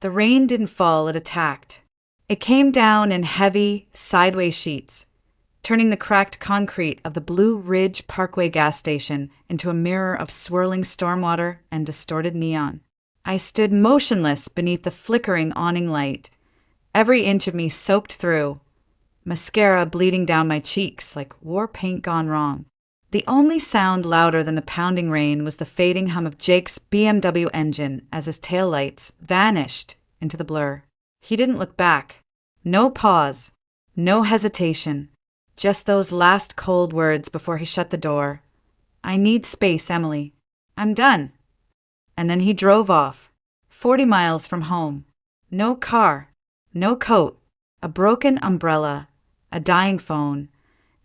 The rain didn't fall, it attacked. It came down in heavy, sideways sheets, turning the cracked concrete of the Blue Ridge Parkway gas station into a mirror of swirling stormwater and distorted neon. I stood motionless beneath the flickering awning light, every inch of me soaked through, mascara bleeding down my cheeks like war paint gone wrong. The only sound louder than the pounding rain was the fading hum of Jake's BMW engine as his taillights vanished into the blur. He didn't look back. No pause. No hesitation. Just those last cold words before he shut the door. "I need space, Emily. I'm done." And then he drove off, 40 miles from home. No car, no coat, a broken umbrella, a dying phone,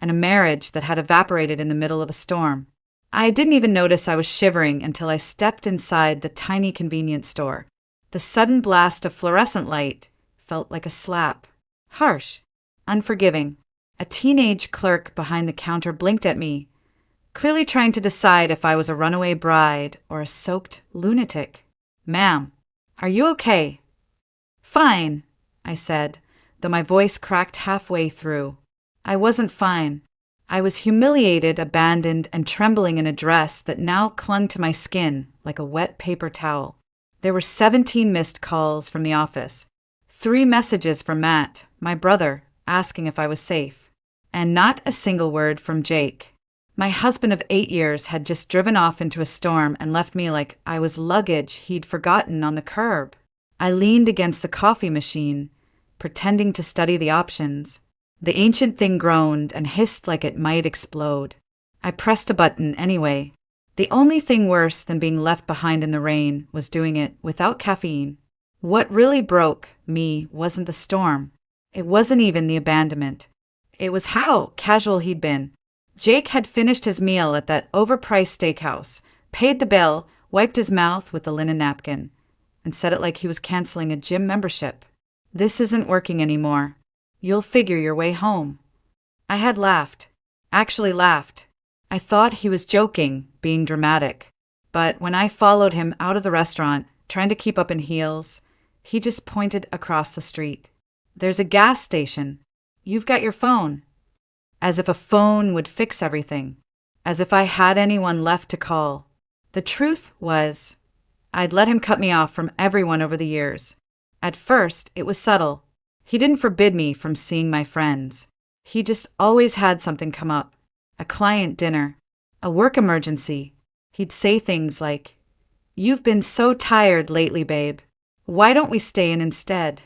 and a marriage that had evaporated in the middle of a storm. I didn't even notice I was shivering until I stepped inside the tiny convenience store. The sudden blast of fluorescent light felt like a slap. Harsh, unforgiving. A teenage clerk behind the counter blinked at me, clearly trying to decide if I was a runaway bride or a soaked lunatic. "Ma'am, are you okay?" "Fine," I said, though my voice cracked halfway through. I wasn't fine. I was humiliated, abandoned, and trembling in a dress that now clung to my skin like a wet paper towel. There were 17 missed calls from the office, 3 messages from Matt, my brother, asking if I was safe, and not a single word from Jake. My husband of 8 years had just driven off into a storm and left me like I was luggage he'd forgotten on the curb. I leaned against the coffee machine, pretending to study the options. The ancient thing groaned and hissed like it might explode. I pressed a button anyway. The only thing worse than being left behind in the rain was doing it without caffeine. What really broke me wasn't the storm. It wasn't even the abandonment. It was how casual he'd been. Jake had finished his meal at that overpriced steakhouse, paid the bill, wiped his mouth with the linen napkin, and said it like he was canceling a gym membership. "This isn't working anymore. You'll figure your way home." I had laughed. Actually laughed. I thought he was joking, being dramatic. But when I followed him out of the restaurant, trying to keep up in heels, he just pointed across the street. "There's a gas station. You've got your phone." As if a phone would fix everything. As if I had anyone left to call. The truth was, I'd let him cut me off from everyone over the years. At first, it was subtle. He didn't forbid me from seeing my friends. He just always had something come up. A client dinner. A work emergency. He'd say things like, "You've been so tired lately, babe. Why don't we stay in instead?"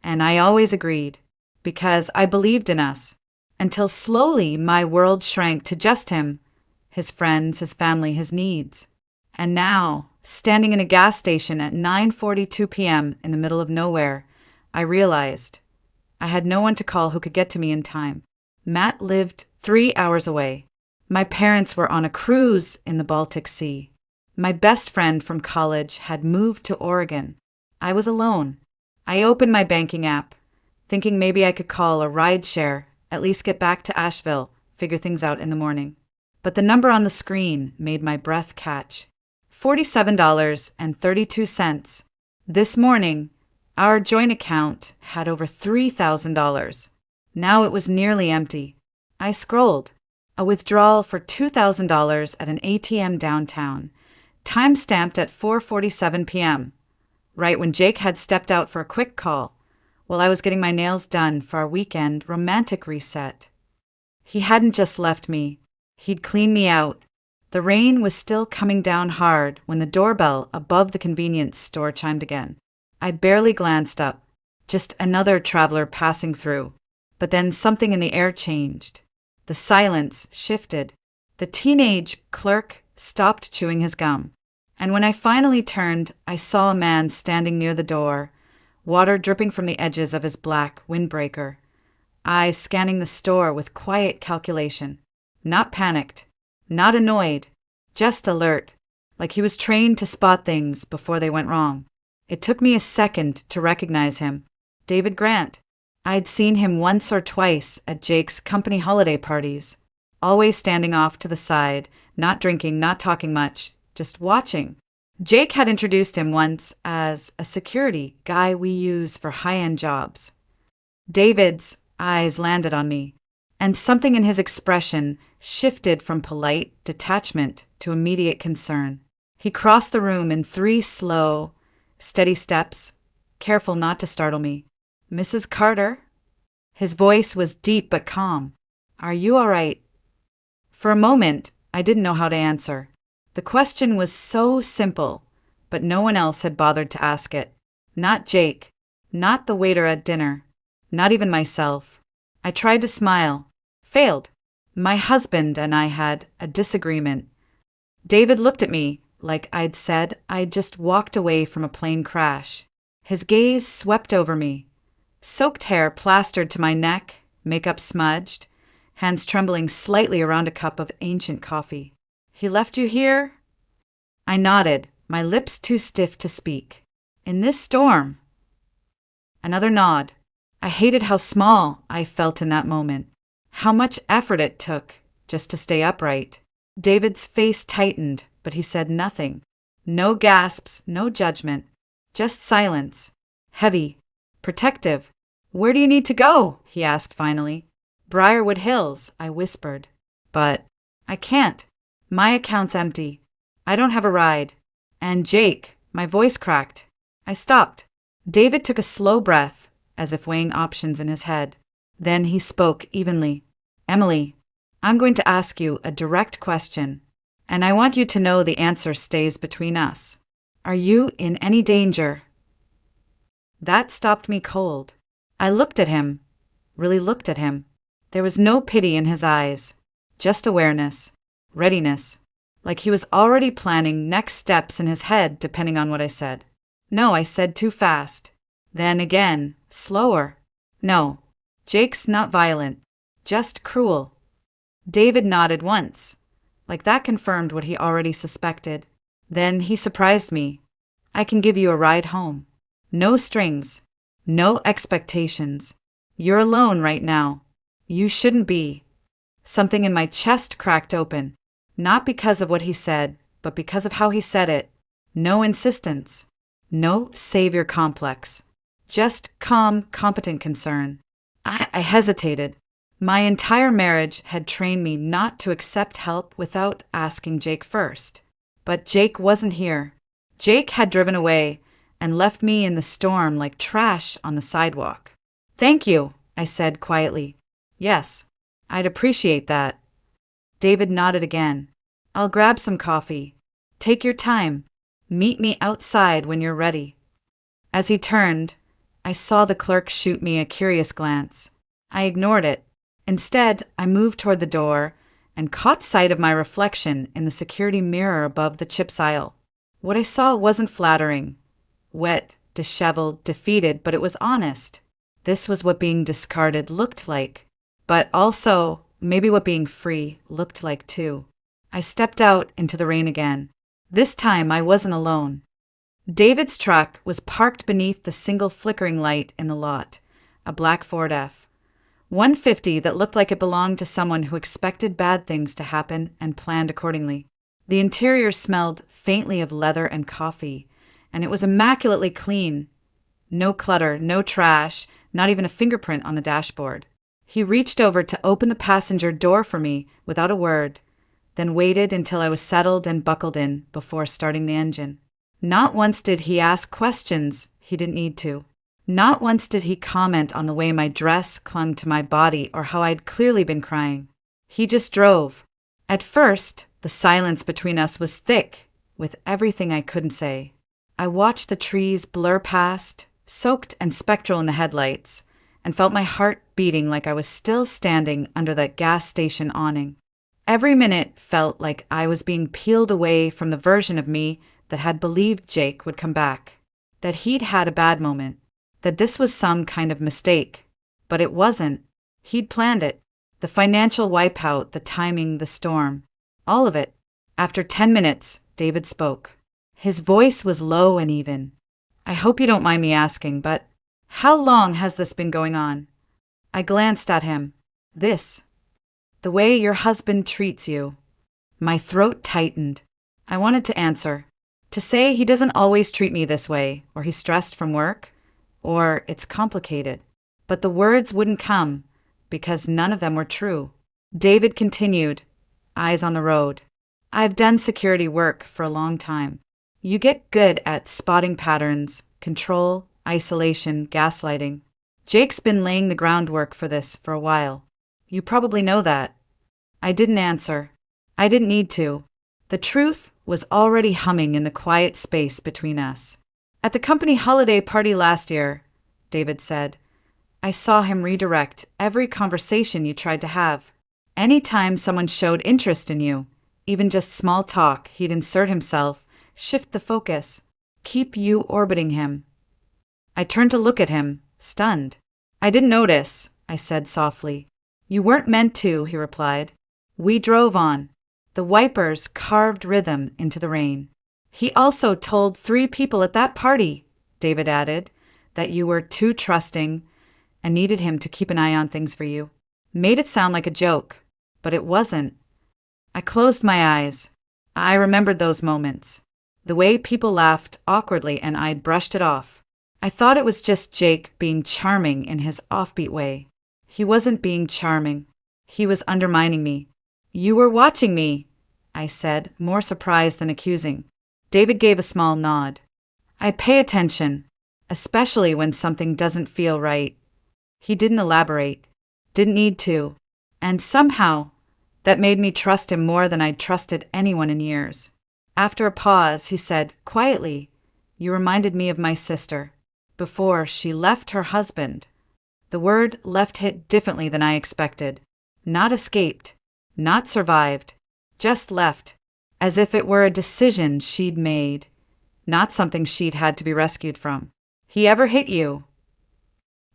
And I always agreed, because I believed in us, until slowly my world shrank to just him, his friends, his family, his needs. And now, standing in a gas station at 9:42 p.m. in the middle of nowhere, I realized I had no one to call who could get to me in time. Matt lived 3 hours away. My parents were on a cruise in the Baltic Sea. My best friend from college had moved to Oregon. I was alone. I opened my banking app, thinking maybe I could call a rideshare, at least get back to Asheville, figure things out in the morning. But the number on the screen made my breath catch. $47.32. This morning, our joint account had over $3,000. Now it was nearly empty. I scrolled. A withdrawal for $2,000 at an ATM downtown, time-stamped at 4:47 p.m., right when Jake had stepped out for a quick call, while I was getting my nails done for our weekend romantic reset. He hadn't just left me. He'd cleaned me out. The rain was still coming down hard when the doorbell above the convenience store chimed again. I barely glanced up, just another traveler passing through. But then something in the air changed. The silence shifted. The teenage clerk stopped chewing his gum. And when I finally turned, I saw a man standing near the door, water dripping from the edges of his black windbreaker, eyes scanning the store with quiet calculation. Not panicked, not annoyed, just alert, like he was trained to spot things before they went wrong. It took me a second to recognize him. David Grant. I'd seen him once or twice at Jake's company holiday parties, always standing off to the side, not drinking, not talking much, just watching. Jake had introduced him once as a security guy we use for high-end jobs. David's eyes landed on me, and something in his expression shifted from polite detachment to immediate concern. He crossed the room in 3 slow, steady steps, careful not to startle me. "Mrs. Carter?" His voice was deep but calm. "Are you all right?" For a moment, I didn't know how to answer. The question was so simple, but no one else had bothered to ask it. Not Jake, not the waiter at dinner, not even myself. I tried to smile. Failed. My husband and I had a disagreement. David looked at me like I'd said I'd just walked away from a plane crash. His gaze swept over me. Soaked hair plastered to my neck, makeup smudged, hands trembling slightly around a cup of ancient coffee. "He left you here?" I nodded, my lips too stiff to speak. "In this storm?" Another nod. I hated how small I felt in that moment, how much effort it took just to stay upright. David's face tightened, but he said nothing. No gasps, no judgment, just silence. Heavy, protective. "Where do you need to go?" he asked finally. "Briarwood Hills," I whispered. "But I can't. My account's empty. I don't have a ride." "And Jake," my voice cracked. I stopped. David took a slow breath, as if weighing options in his head. Then he spoke evenly. "Emily, I'm going to ask you a direct question, and I want you to know the answer stays between us. Are you in any danger?" That stopped me cold. I looked at him, really looked at him. There was no pity in his eyes, just awareness, readiness, like he was already planning next steps in his head depending on what I said. "No," I said too fast. Then again, slower. "No, Jake's not violent, just cruel." David nodded once, like that confirmed what he already suspected. Then he surprised me. "I can give you a ride home. No strings, no expectations. You're alone right now. You shouldn't be." Something in my chest cracked open, not because of what he said, but because of how he said it. No insistence, no savior complex, just calm, competent concern. I hesitated. My entire marriage had trained me not to accept help without asking Jake first. But Jake wasn't here. Jake had driven away and left me in the storm like trash on the sidewalk. "Thank you," I said quietly. "Yes, I'd appreciate that." David nodded again. "I'll grab some coffee. Take your time. Meet me outside when you're ready." As he turned, I saw the clerk shoot me a curious glance. I ignored it. Instead, I moved toward the door and caught sight of my reflection in the security mirror above the chips aisle. What I saw wasn't flattering. Wet, disheveled, defeated, but it was honest. This was what being discarded looked like. But also, maybe what being free looked like too. I stepped out into the rain again. This time I wasn't alone. David's truck was parked beneath the single flickering light in the lot, a black Ford F-150 that looked like it belonged to someone who expected bad things to happen and planned accordingly. The interior smelled faintly of leather and coffee, and it was immaculately clean. No clutter, no trash, not even a fingerprint on the dashboard. He reached over to open the passenger door for me without a word, then waited until I was settled and buckled in before starting the engine. Not once did he ask questions he didn't need to. Not once did he comment on the way my dress clung to my body or how I'd clearly been crying. He just drove. At first, the silence between us was thick, with everything I couldn't say. I watched the trees blur past, soaked and spectral in the headlights, and felt my heart beating like I was still standing under that gas station awning. Every minute felt like I was being peeled away from the version of me that had believed Jake would come back, that he'd had a bad moment, that this was some kind of mistake. But it wasn't. He'd planned it. The financial wipeout, the timing, the storm. All of it. After 10 minutes, David spoke. His voice was low and even. "I hope you don't mind me asking, but how long has this been going on?" I glanced at him. "This. The way your husband treats you." My throat tightened. I wanted to answer. To say he doesn't always treat me this way, or he's stressed from work, or it's complicated. But the words wouldn't come, because none of them were true. David continued, eyes on the road. I've done security work for a long time. You get good at spotting patterns, control, isolation, gaslighting. Jake's been laying the groundwork for this for a while. You probably know that. I didn't answer. I didn't need to. The truth was already humming in the quiet space between us. At the company holiday party last year, David said, I saw him redirect every conversation you tried to have. Anytime someone showed interest in you, even just small talk, he'd insert himself, shift the focus, keep you orbiting him. I turned to look at him, stunned. I didn't notice, I said softly. You weren't meant to, he replied. We drove on. The wipers carved rhythm into the rain. He also told 3 people at that party, David added, that you were too trusting and needed him to keep an eye on things for you. Made it sound like a joke, but it wasn't. I closed my eyes. I remembered those moments. The way people laughed awkwardly and I'd brushed it off. I thought it was just Jake being charming in his offbeat way. He wasn't being charming. He was undermining me. You were watching me, I said, more surprised than accusing. David gave a small nod. I pay attention, especially when something doesn't feel right. He didn't elaborate, didn't need to, and somehow that made me trust him more than I'd trusted anyone in years. After a pause, he said, quietly, You reminded me of my sister, before she left her husband. The word left hit differently than I expected. Not escaped, not survived, just left, as if it were a decision she'd made, not something she'd had to be rescued from. He ever hit you?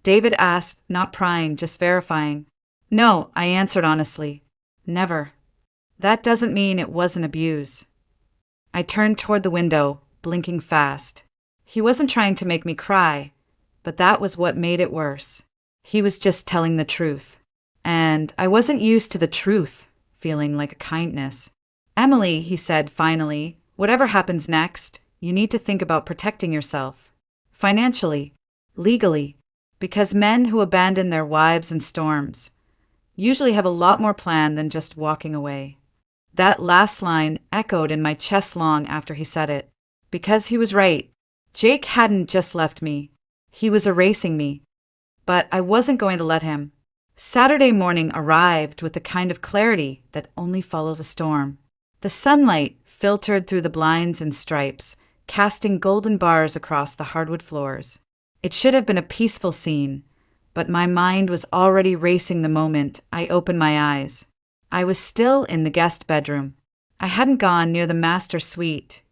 David asked, not prying, just verifying. No, I answered honestly. Never. That doesn't mean it wasn't abuse. I turned toward the window, blinking fast. He wasn't trying to make me cry, but that was what made it worse. He was just telling the truth. And I wasn't used to the truth feeling like a kindness. Emily, he said finally, whatever happens next, you need to think about protecting yourself. Financially, legally, because men who abandon their wives in storms usually have a lot more plan than just walking away. That last line echoed in my chest long after he said it. Because he was right. Jake hadn't just left me. He was erasing me. But I wasn't going to let him. Saturday morning arrived with the kind of clarity that only follows a storm. The sunlight filtered through the blinds in stripes, casting golden bars across the hardwood floors. It should have been a peaceful scene, but my mind was already racing the moment I opened my eyes. I was still in the guest bedroom. I hadn't gone near the master suite.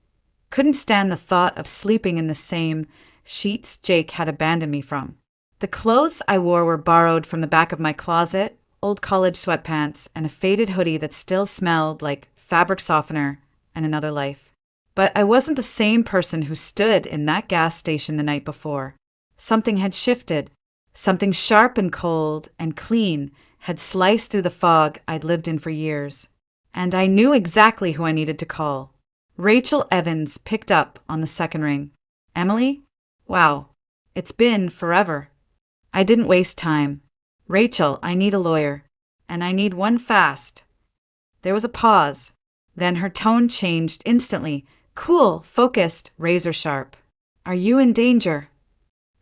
Couldn't stand the thought of sleeping in the same sheets Jake had abandoned me from. The clothes I wore were borrowed from the back of my closet, old college sweatpants, and a faded hoodie that still smelled like fabric softener and another life. But I wasn't the same person who stood in that gas station the night before. Something had shifted. Something sharp and cold and clean had sliced through the fog I'd lived in for years. And I knew exactly who I needed to call. Rachel Evans picked up on the second ring. Emily? Wow, it's been forever. I didn't waste time. Rachel, I need a lawyer. And I need one fast. There was a pause. Then her tone changed instantly. Cool, focused, razor sharp. Are you in danger?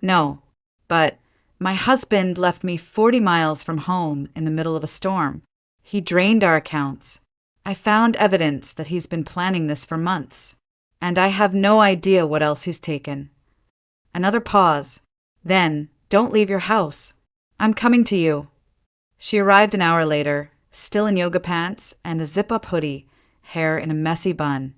No, but my husband left me 40 miles from home in the middle of a storm. He drained our accounts. I found evidence that he's been planning this for months. And I have no idea what else he's taken. Another pause. Then, don't leave your house. I'm coming to you. She arrived an hour later, still in yoga pants and a zip-up hoodie, hair in a messy bun,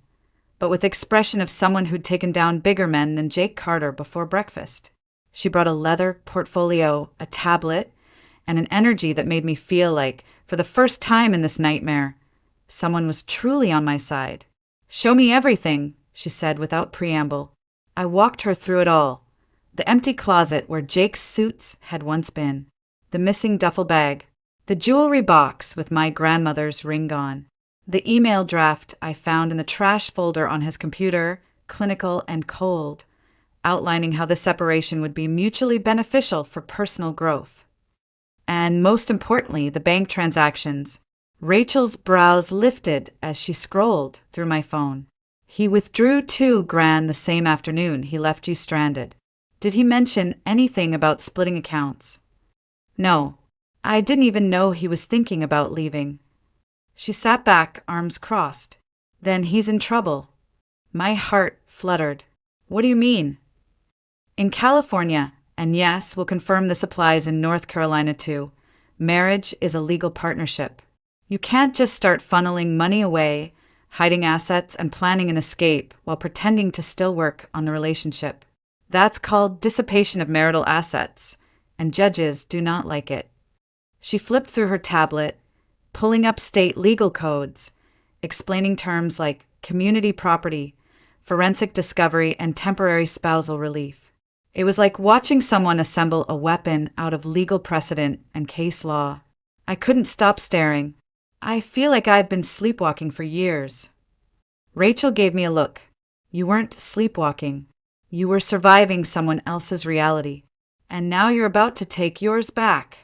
but with the expression of someone who'd taken down bigger men than Jake Carter before breakfast. She brought a leather portfolio, a tablet, and an energy that made me feel like, for the first time in this nightmare, someone was truly on my side. Show me everything, she said without preamble. I walked her through it all. The empty closet where Jake's suits had once been. The missing duffel bag. The jewelry box with my grandmother's ring gone. The email draft I found in the trash folder on his computer, clinical, and cold, outlining how the separation would be mutually beneficial for personal growth. And most importantly, the bank transactions. Rachel's brows lifted as she scrolled through my phone. He withdrew $2,000 the same afternoon he left you stranded. Did he mention anything about splitting accounts? No, I didn't even know he was thinking about leaving. She sat back, arms crossed. Then he's in trouble. My heart fluttered. What do you mean? In California, and yes, we'll confirm this applies in North Carolina too, marriage is a legal partnership. You can't just start funneling money away, hiding assets, and planning an escape while pretending to still work on the relationship. That's called dissipation of marital assets, and judges do not like it. She flipped through her tablet, pulling up state legal codes, explaining terms like community property, forensic discovery, and temporary spousal relief. It was like watching someone assemble a weapon out of legal precedent and case law. I couldn't stop staring. I feel like I've been sleepwalking for years. Rachel gave me a look. You weren't sleepwalking. You were surviving someone else's reality. And now you're about to take yours back.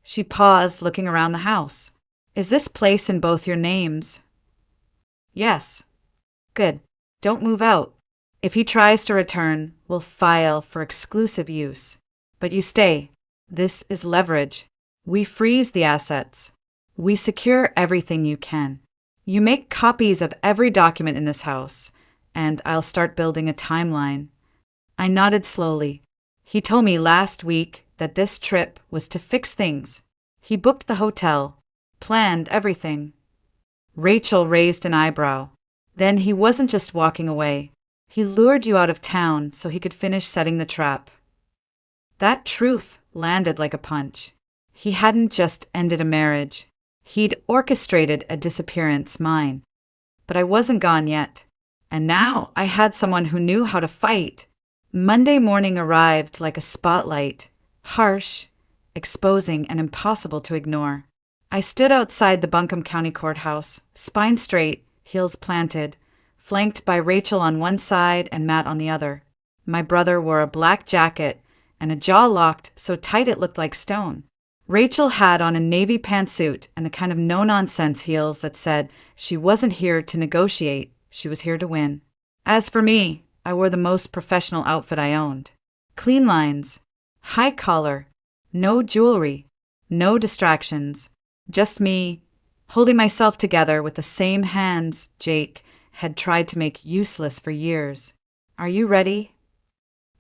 She paused, looking around the house. Is this place in both your names? Yes. Good. Don't move out. If he tries to return, we'll file for exclusive use. But you stay. This is leverage. We freeze the assets. We secure everything you can. You make copies of every document in this house, and I'll start building a timeline. I nodded slowly. He told me last week that this trip was to fix things. He booked the hotel, planned everything. Rachel raised an eyebrow. Then he wasn't just walking away. He lured you out of town so he could finish setting the trap. That truth landed like a punch. He hadn't just ended a marriage. He'd orchestrated a disappearance, mine. But I wasn't gone yet. And now I had someone who knew how to fight. Monday morning arrived like a spotlight, harsh, exposing, and impossible to ignore. I stood outside the Buncombe County Courthouse, spine straight, heels planted, flanked by Rachel on one side and Matt on the other. My brother wore a black jacket and a jaw locked so tight it looked like stone. Rachel had on a navy pantsuit and the kind of no-nonsense heels that said she wasn't here to negotiate, she was here to win. As for me, I wore the most professional outfit I owned. Clean lines, high collar, no jewelry, no distractions, just me, holding myself together with the same hands Jake had tried to make useless for years. Are you ready?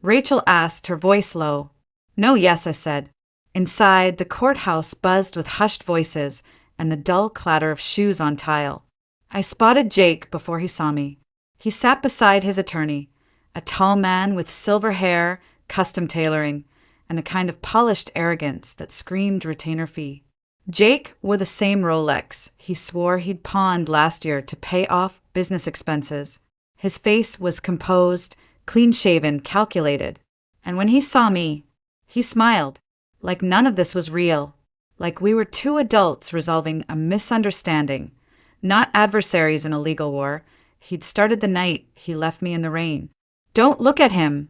Rachel asked, her voice low. No, yes, I said. Inside, the courthouse buzzed with hushed voices and the dull clatter of shoes on tile. I spotted Jake before he saw me. He sat beside his attorney, a tall man with silver hair, custom tailoring, and the kind of polished arrogance that screamed retainer fee. Jake wore the same Rolex he swore he'd pawned last year to pay off business expenses. His face was composed, clean-shaven, calculated. And when he saw me, he smiled. Like none of this was real, like we were two adults resolving a misunderstanding, not adversaries in a legal war. He'd started the night he left me in the rain. Don't look at him,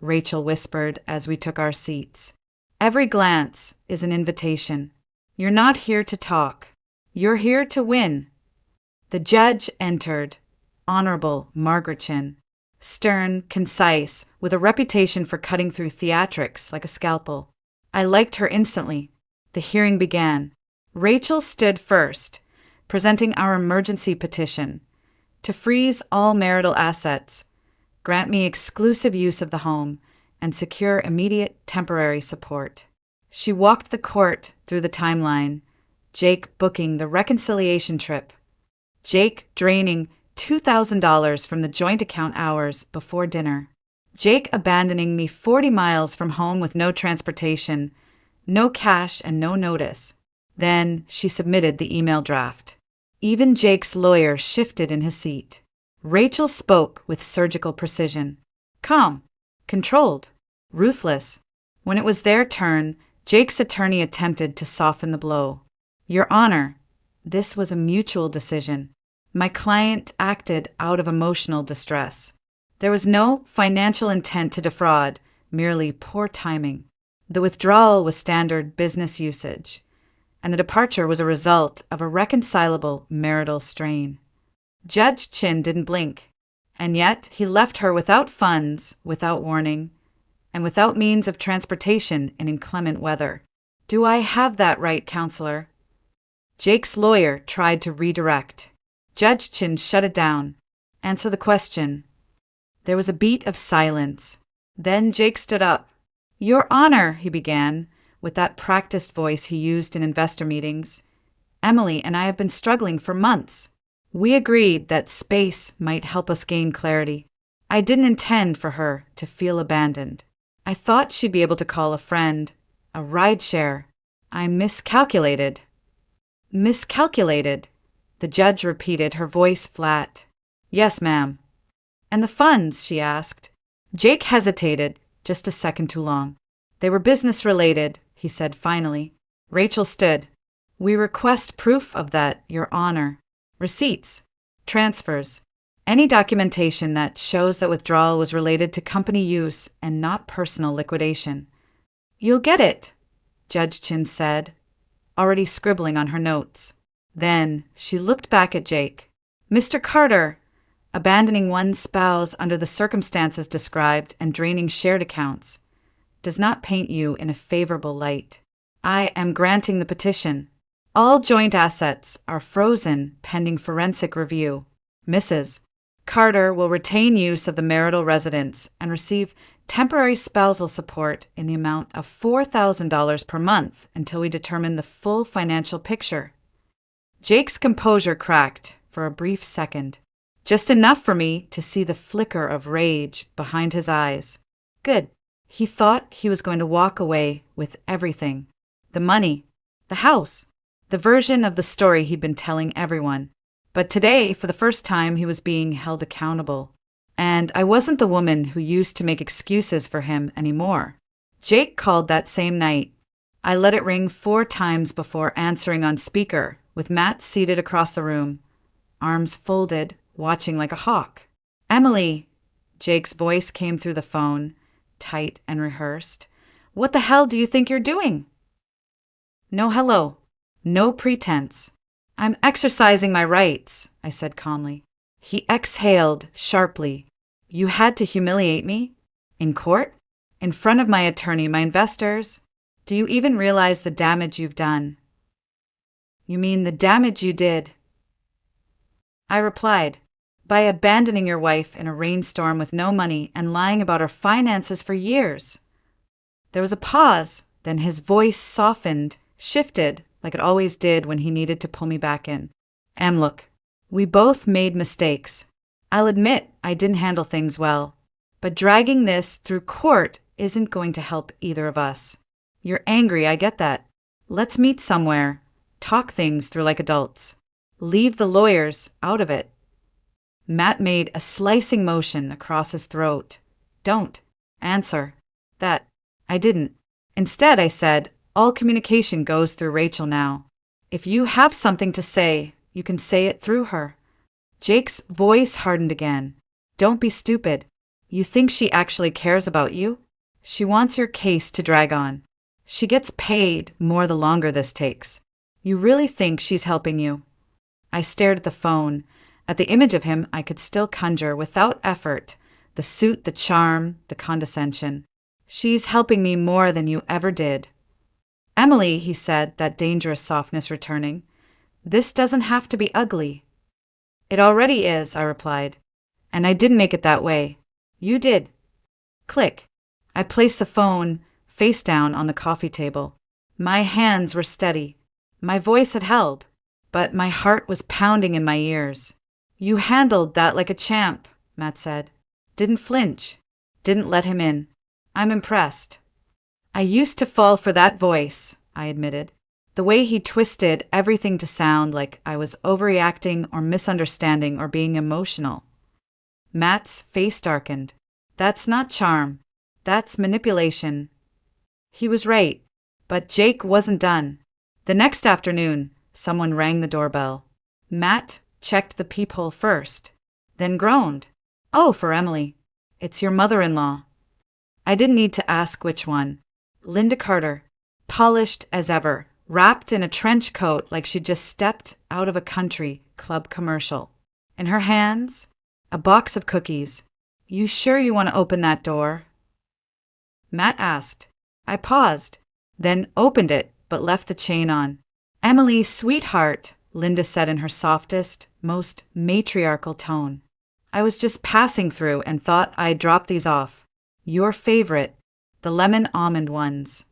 Rachel whispered as we took our seats. Every glance is an invitation. You're not here to talk. You're here to win. The judge entered, Honorable Margaret Chin, stern, concise, with a reputation for cutting through theatrics like a scalpel. I liked her instantly. The hearing began. Rachel stood first, presenting our emergency petition to freeze all marital assets, grant me exclusive use of the home, and secure immediate temporary support. She walked the court through the timeline, Jake booking the reconciliation trip, Jake draining $2,000 from the joint account hours before dinner, Jake abandoning me 40 miles from home with no transportation, no cash, and no notice. Then she submitted the email draft. Even Jake's lawyer shifted in his seat. Rachel spoke with surgical precision. Calm, controlled, ruthless. When it was their turn, Jake's attorney attempted to soften the blow. Your Honor, this was a mutual decision. My client acted out of emotional distress. There was no financial intent to defraud, merely poor timing. The withdrawal was standard business usage, and the departure was a result of a reconcilable marital strain. Judge Chin didn't blink, and yet he left her without funds, without warning, and without means of transportation in inclement weather. "Do I have that right, counselor?" Jake's lawyer tried to redirect. Judge Chin shut it down. "Answer the question." There was a beat of silence. Then Jake stood up. "Your Honor," he began, with that practiced voice he used in investor meetings. "Emily and I have been struggling for months. We agreed that space might help us gain clarity. I didn't intend for her to feel abandoned. I thought she'd be able to call a friend, a rideshare. I miscalculated." "Miscalculated," the judge repeated, her voice flat. "Yes, ma'am." "And the funds?" she asked. Jake hesitated, just a second too long. "They were business-related," he said finally. Rachel stood. "We request proof of that, Your Honor. Receipts, transfers, any documentation that shows that withdrawal was related to company use and not personal liquidation." "You'll get it," Judge Chin said, already scribbling on her notes. Then she looked back at Jake. "Mr. Carter, abandoning one's spouse under the circumstances described and draining shared accounts does not paint you in a favorable light. I am granting the petition. All joint assets are frozen pending forensic review. Mrs. Carter will retain use of the marital residence and receive temporary spousal support in the amount of $4,000 per month until we determine the full financial picture." Jake's composure cracked for a brief second, just enough for me to see the flicker of rage behind his eyes. Good. He thought he was going to walk away with everything. The money, the house, the version of the story he'd been telling everyone. But today, for the first time, he was being held accountable. And I wasn't the woman who used to make excuses for him anymore. Jake called that same night. I let it ring 4 times before answering on speaker, with Matt seated across the room, arms folded, watching like a hawk. "Emily," Jake's voice came through the phone, tight and rehearsed. "What the hell do you think you're doing?" "No hello. No pretense. I'm exercising my rights," I said calmly. He exhaled sharply. "You had to humiliate me? In court? In front of my attorney, my investors? Do you even realize the damage you've done?" "You mean the damage you did?" I replied, "By abandoning your wife in a rainstorm with no money and lying about her finances for years." There was a pause, then his voice softened, shifted, like it always did when he needed to pull me back in. "Look, we both made mistakes. I'll admit I didn't handle things well. But dragging this through court isn't going to help either of us. You're angry, I get that. Let's meet somewhere. Talk things through like adults. Leave the lawyers out of it." Matt made a slicing motion across his throat. "Don't. Answer." "That. I didn't. Instead, I said, all communication goes through Rachel now. If you have something to say, you can say it through her." Jake's voice hardened again. "Don't be stupid. You think she actually cares about you? She wants your case to drag on. She gets paid more the longer this takes. You really think she's helping you?" I stared at the phone. At the image of him, I could still conjure, without effort, the suit, the charm, the condescension. "She's helping me more than you ever did." "Emily," he said, that dangerous softness returning, "this doesn't have to be ugly." "It already is," I replied. "And I didn't make it that way. You did." Click. I placed the phone face down on the coffee table. My hands were steady. My voice had held, but my heart was pounding in my ears. "You handled that like a champ," Matt said. "Didn't flinch. Didn't let him in. I'm impressed." "I used to fall for that voice," I admitted. The way he twisted everything to sound like I was overreacting or misunderstanding or being emotional. Matt's face darkened. "That's not charm. That's manipulation." He was right, but Jake wasn't done. The next afternoon, someone rang the doorbell. Matt checked the peephole first, then groaned. "Oh, for Emily." It's your mother-in-law. I didn't need to ask which one. Linda Carter, polished as ever, wrapped in a trench coat like she'd just stepped out of a country club commercial. In her hands, a box of cookies. You sure you want to open that door? Matt asked. I paused, then opened it, but left the chain on. Emily, sweetheart, Linda said in her softest, most matriarchal tone. I was just passing through and thought I'd drop these off. Your favorite, the lemon almond ones.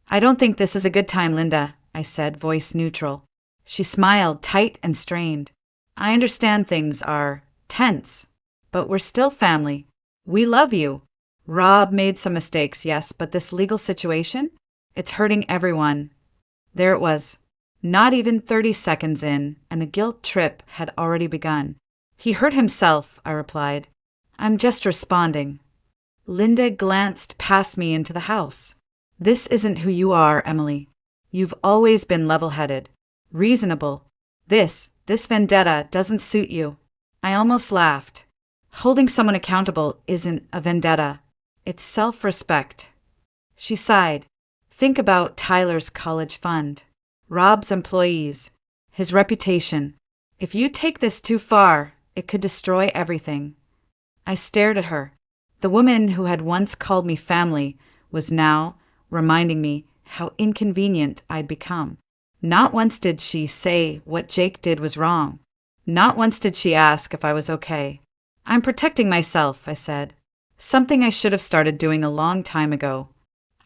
I don't think this is a good time, Linda, I said, voice neutral. She smiled, tight and strained. I understand things are tense, but we're still family. We love you. Rob made some mistakes, yes, but this legal situation? It's hurting everyone. There it was. Not even 30 seconds in, and the guilt trip had already begun. He hurt himself, I replied. I'm just responding. Linda glanced past me into the house. This isn't who you are, Emily. You've always been level-headed, reasonable. This vendetta doesn't suit you. I almost laughed. Holding someone accountable isn't a vendetta. It's self-respect. She sighed. Think about Tyler's college fund, Rob's employees, his reputation. If you take this too far, it could destroy everything. I stared at her. The woman who had once called me family was now reminding me how inconvenient I'd become. Not once did she say what Jake did was wrong. Not once did she ask if I was okay. I'm protecting myself, I said. Something I should have started doing a long time ago.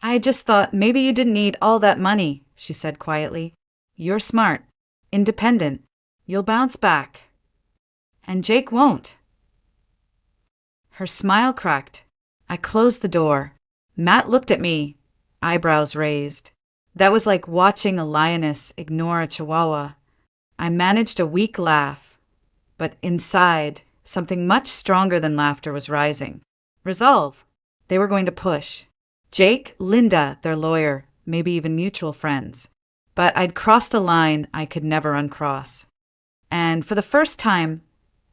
I just thought maybe you didn't need all that money, she said quietly. You're smart, independent. You'll bounce back. And Jake won't. Her smile cracked. I closed the door. Matt looked at me, eyebrows raised. That was like watching a lioness ignore a chihuahua. I managed a weak laugh, but inside, something much stronger than laughter was rising. Resolve. They were going to push. Jake, Linda, their lawyer, maybe even mutual friends. But I'd crossed a line I could never uncross. And for the first time,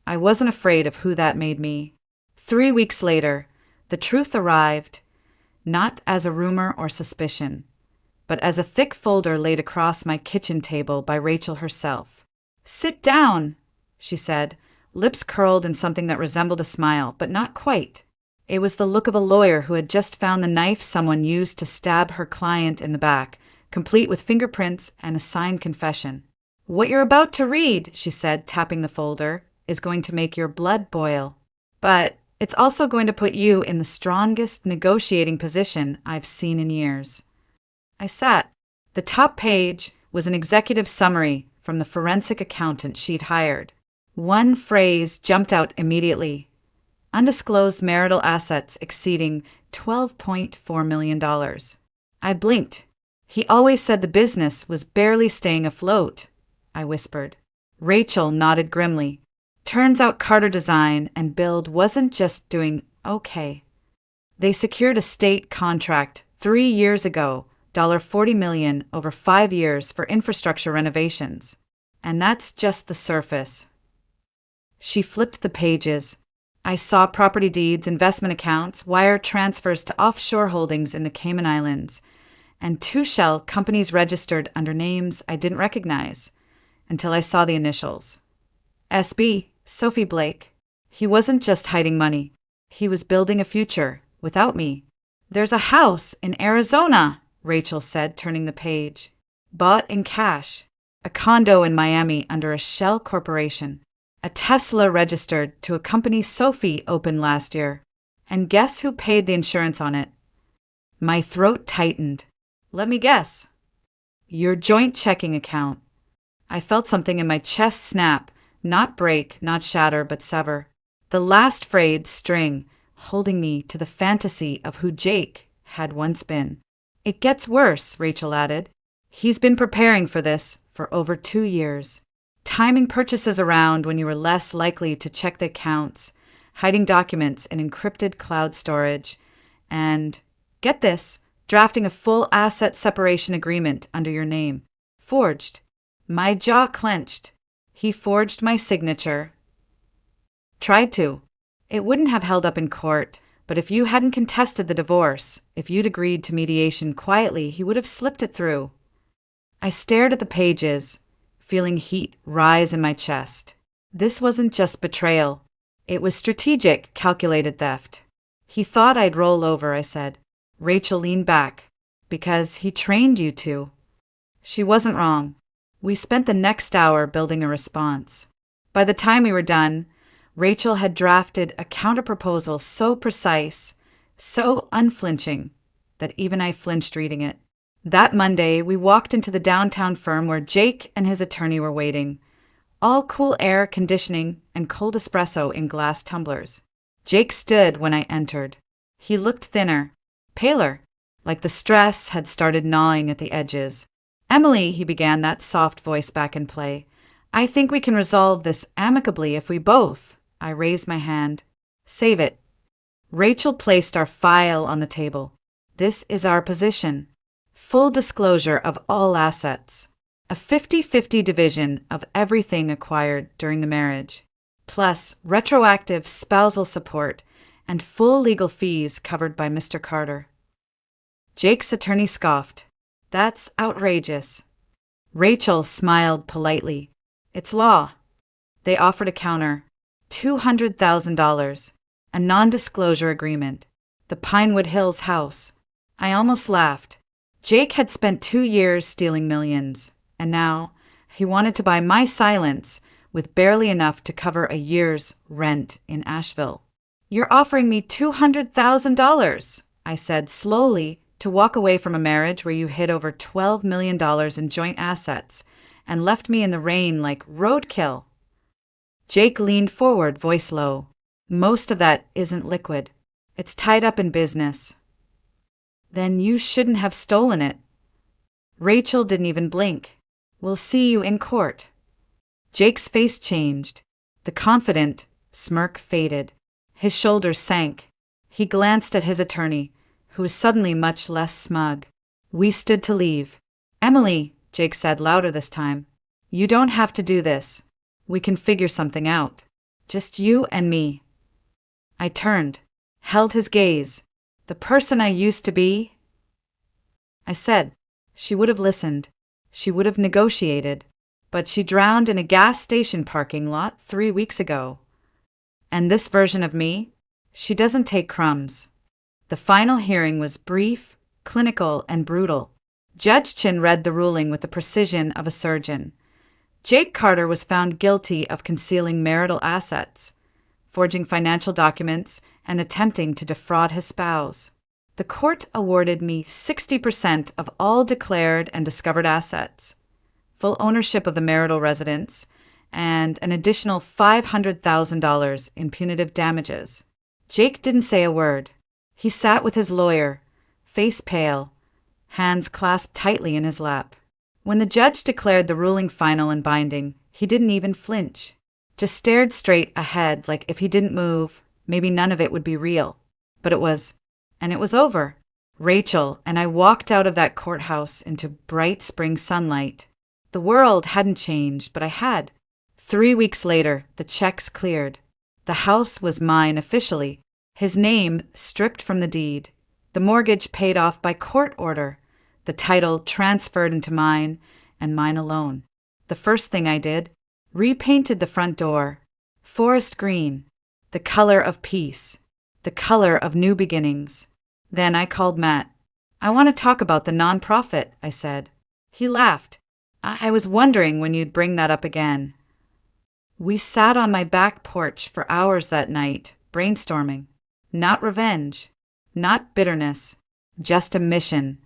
I wasn't afraid of who that made me. 3 weeks later, the truth arrived, not as a rumor or suspicion, but as a thick folder laid across my kitchen table by Rachel herself. Sit down, she said, lips curled in something that resembled a smile, but not quite. It was the look of a lawyer who had just found the knife someone used to stab her client in the back, complete with fingerprints and a signed confession. What you're about to read, she said, tapping the folder, is going to make your blood boil. But it's also going to put you in the strongest negotiating position I've seen in years. I sat. The top page was an executive summary from the forensic accountant she'd hired. One phrase jumped out immediately. Undisclosed marital assets exceeding $12.4 million. I blinked. He always said the business was barely staying afloat, I whispered. Rachel nodded grimly. Turns out Carter Design and Build wasn't just doing okay. They secured a state contract 3 years ago, $40 million over 5 years for infrastructure renovations. And that's just the surface. She flipped the pages. I saw property deeds, investment accounts, wire transfers to offshore holdings in the Cayman Islands, and 2 shell companies registered under names I didn't recognize until I saw the initials. SB, Sophie Blake. He wasn't just hiding money. He was building a future without me. There's a house in Arizona, Rachel said, turning the page. Bought in cash. A condo in Miami under a shell corporation. A Tesla registered to a company Sophie opened last year. And guess who paid the insurance on it? My throat tightened. Let me guess. Your joint checking account. I felt something in my chest snap, not break, not shatter, but sever. The last frayed string, holding me to the fantasy of who Jake had once been. It gets worse, Rachel added. He's been preparing for this for over 2 years. Timing purchases around when you were less likely to check the accounts, hiding documents in encrypted cloud storage, and, get this, drafting a full asset separation agreement under your name. Forged. My jaw clenched. He forged my signature. Tried to. It wouldn't have held up in court, but if you hadn't contested the divorce, if you'd agreed to mediation quietly, he would have slipped it through. I stared at the pages, feeling heat rise in my chest. This wasn't just betrayal. It was strategic, calculated theft. He thought I'd roll over, I said. Rachel leaned back. Because he trained you to. She wasn't wrong. We spent the next hour building a response. By the time we were done, Rachel had drafted a counterproposal so precise, so unflinching, that even I flinched reading it. That Monday, we walked into the downtown firm where Jake and his attorney were waiting. All cool air conditioning and cold espresso in glass tumblers. Jake stood when I entered. He looked thinner, paler, like the stress had started gnawing at the edges. Emily, he began, that soft voice back in play. I think we can resolve this amicably if we both. I raised my hand. Save it. Rachel placed our file on the table. This is our position. Full disclosure of all assets. A 50-50 division of everything acquired during the marriage, plus retroactive spousal support and full legal fees covered by Mr. Carter. Jake's attorney scoffed. That's outrageous. Rachel smiled politely. It's law. They offered a counter. $200,000. A non-disclosure agreement. The Pinewood Hills house. I almost laughed. Jake had spent 2 years stealing millions. And now, he wanted to buy my silence with barely enough to cover a year's rent in Asheville. You're offering me $200,000, I said slowly, to walk away from a marriage where you hid over $12 million in joint assets and left me in the rain like roadkill. Jake leaned forward, voice low. Most of that isn't liquid. It's tied up in business. Then you shouldn't have stolen it. Rachel didn't even blink. We'll see you in court. Jake's face changed. The confident smirk faded. His shoulders sank. He glanced at his attorney, who was suddenly much less smug. We stood to leave. Emily, Jake said louder this time, you don't have to do this. We can figure something out. Just you and me. I turned, held his gaze. The person I used to be? I said. She would have listened. She would have negotiated, but she drowned in a gas station parking lot 3 weeks ago. And this version of me? She doesn't take crumbs. The final hearing was brief, clinical, and brutal. Judge Chin read the ruling with the precision of a surgeon. Jake Carter was found guilty of concealing marital assets, forging financial documents, and attempting to defraud his spouse. The court awarded me 60% of all declared and discovered assets, full ownership of the marital residence, and an additional $500,000 in punitive damages. Jake didn't say a word. He sat with his lawyer, face pale, hands clasped tightly in his lap. When the judge declared the ruling final and binding, he didn't even flinch, just stared straight ahead like if he didn't move, maybe none of it would be real. But it was. And it was over. Rachel and I walked out of that courthouse into bright spring sunlight. The world hadn't changed, but I had. 3 weeks later, the checks cleared. The house was mine officially. His name stripped from the deed. The mortgage paid off by court order. The title transferred into mine, and mine alone. The first thing I did, repainted the front door. Forest green. The color of peace. The color of new beginnings. Then I called Matt. I want to talk about the nonprofit, I said. He laughed. I was wondering when you'd bring that up again. We sat on my back porch for hours that night, brainstorming. Not revenge, not bitterness, just a mission.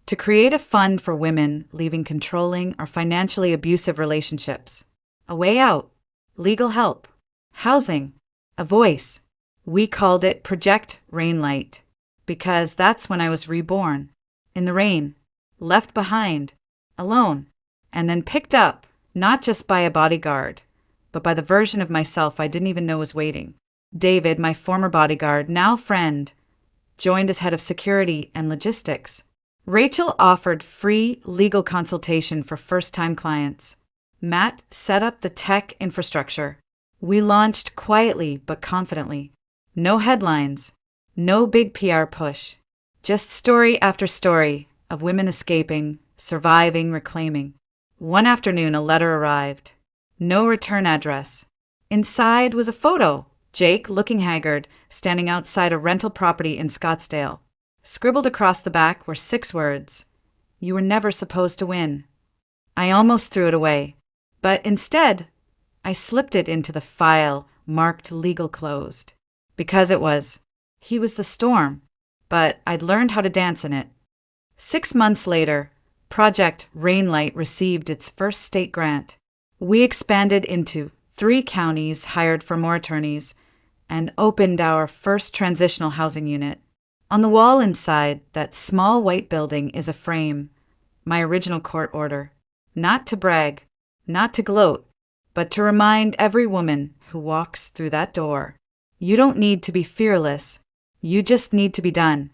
To create a fund for women leaving controlling or financially abusive relationships. A way out, legal help, housing, a voice. We called it Project Rainlight, because that's when I was reborn, in the rain, left behind, alone, and then picked up, not just by a bodyguard, but by the version of myself I didn't even know was waiting. David, my former bodyguard, now friend, joined as head of security and logistics. Rachel offered free legal consultation for first-time clients. Matt set up the tech infrastructure. We launched quietly but confidently. No headlines, no big PR push, just story after story of women escaping, surviving, reclaiming. One afternoon, a letter arrived. No return address. Inside was a photo. Jake, looking haggard, standing outside a rental property in Scottsdale. Scribbled across the back were 6 words. You were never supposed to win. I almost threw it away, but instead, I slipped it into the file marked legal closed. Because he was the storm, but I'd learned how to dance in it. 6 months later, Project Rainlight received its first state grant. We expanded into 3 counties, hired for more attorneys, and opened our first transitional housing unit. On the wall inside that small white building is a frame, my original court order. Not to brag, not to gloat, but to remind every woman who walks through that door, you don't need to be fearless, you just need to be done.